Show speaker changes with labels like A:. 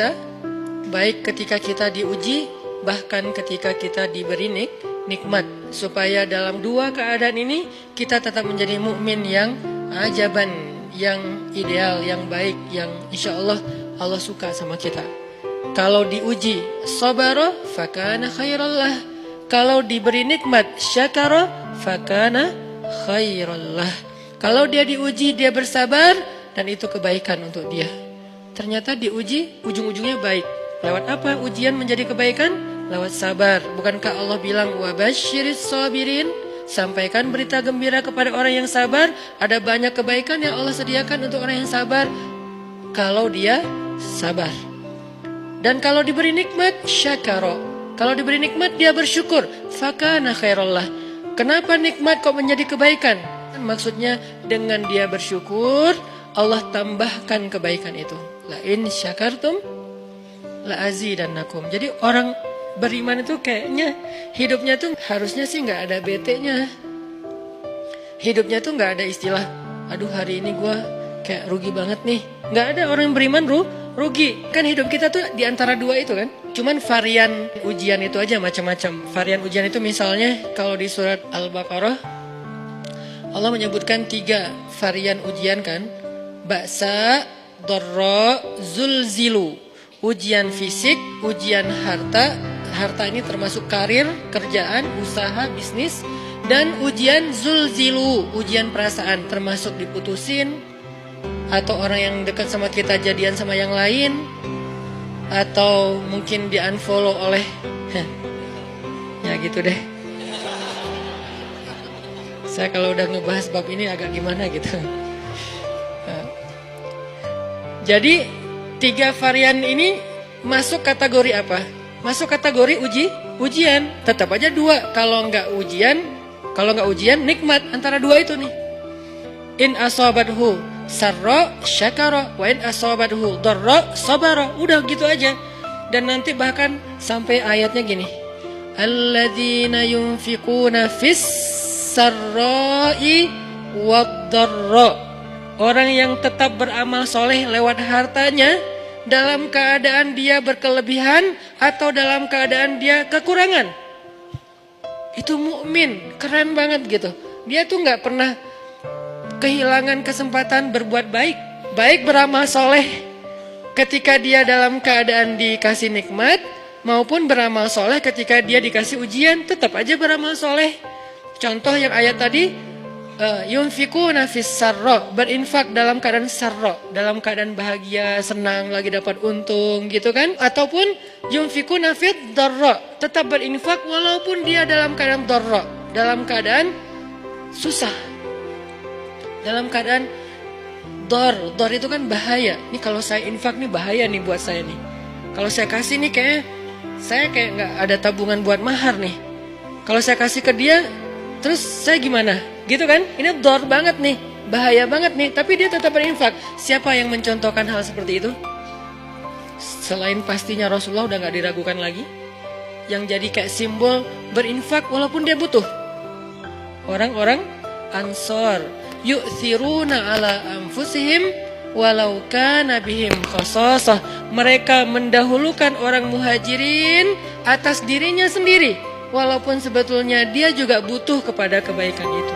A: kita, baik ketika kita diuji, bahkan ketika kita diberi nikmat, supaya dalam dua keadaan ini kita tetap menjadi mukmin yang ajaban, yang ideal, yang baik, yang insya Allah Allah suka sama kita. Kalau diuji sabara fakana khairallah, kalau diberi nikmat syakara fakana khairallah. Kalau dia diuji dia bersabar dan itu kebaikan untuk dia. Ternyata diuji ujung-ujungnya baik. Lewat apa ujian menjadi kebaikan? Lewat sabar. Bukankah Allah bilang wabasyiris sabirin? Sampaikan berita gembira kepada orang yang sabar. Ada banyak kebaikan yang Allah sediakan untuk orang yang sabar kalau dia sabar. Dan kalau diberi nikmat syakara. Kalau diberi nikmat dia bersyukur. Fakana khairallah. Kenapa nikmat kok menjadi kebaikan? Maksudnya dengan dia bersyukur Allah tambahkan kebaikan itu. La in syakartum la azidannakum. Jadi orang beriman itu kayaknya hidupnya tuh harusnya sih nggak ada bete-nya. Hidupnya tuh nggak ada istilah, aduh hari ini gue kayak rugi banget nih. Nggak ada orang yang beriman rugi. Kan hidup kita tuh di antara dua itu kan. Cuman varian ujian itu aja macam-macam. Varian ujian itu misalnya kalau di surat Al-Baqarah Allah menyebutkan 3 varian ujian kan. Ba'sa, dharra, zulzilu. Ujian fisik, ujian harta. Harta ini termasuk karir, kerjaan, usaha, bisnis. Dan ujian zulzilu, ujian perasaan, termasuk diputusin. Atau orang yang dekat sama kita jadian sama yang lain. Atau mungkin di-unfollow oleh ya gitu deh. Saya kalau udah ngebahas bab ini agak gimana gitu. Jadi 3 varian ini masuk kategori apa? Masuk kategori ujian. Tetap aja 2. Kalau nggak ujian nikmat. Antara 2 itu nih. In asabathu sarra syakara wa in asabathu dharra sabara. Udah gitu aja. Dan nanti bahkan sampai ayatnya gini. Alladzina yunfiquna fis sarra'i wad-dharra. Orang yang tetap beramal soleh lewat hartanya dalam keadaan dia berkelebihan atau dalam keadaan dia kekurangan. Itu mukmin, keren banget gitu. Dia tuh nggak pernah kehilangan kesempatan berbuat baik. Baik beramal soleh ketika dia dalam keadaan dikasih nikmat, maupun beramal soleh ketika dia dikasih ujian, tetap aja beramal soleh. Contoh yang ayat tadi, yunfikuna fis sarra, berinfak dalam keadaan sarra, dalam keadaan bahagia, senang, lagi dapat untung gitu kan. Ataupun yunfikuna fid dharra, tetap berinfak walaupun dia dalam keadaan dharra, dalam keadaan susah. Dalam keadaan dor itu kan bahaya. Ini kalau saya infak nih bahaya nih buat saya nih. Kalau saya kasih nih saya kayak nggak ada tabungan buat mahar nih. Kalau saya kasih ke dia, terus saya gimana? Gitu kan? Ini dor banget nih, bahaya banget nih. Tapi dia tetap berinfak. Siapa yang mencontohkan hal seperti itu? Selain pastinya Rasulullah udah gak diragukan lagi. Yang jadi kayak simbol berinfak walaupun dia butuh. Orang-orang Ansor. Yu'thiruna ala anfusihim walau kana bihim khasasah. Mereka mendahulukan orang muhajirin atas dirinya sendiri. Walaupun sebetulnya dia juga butuh kepada kebaikan itu.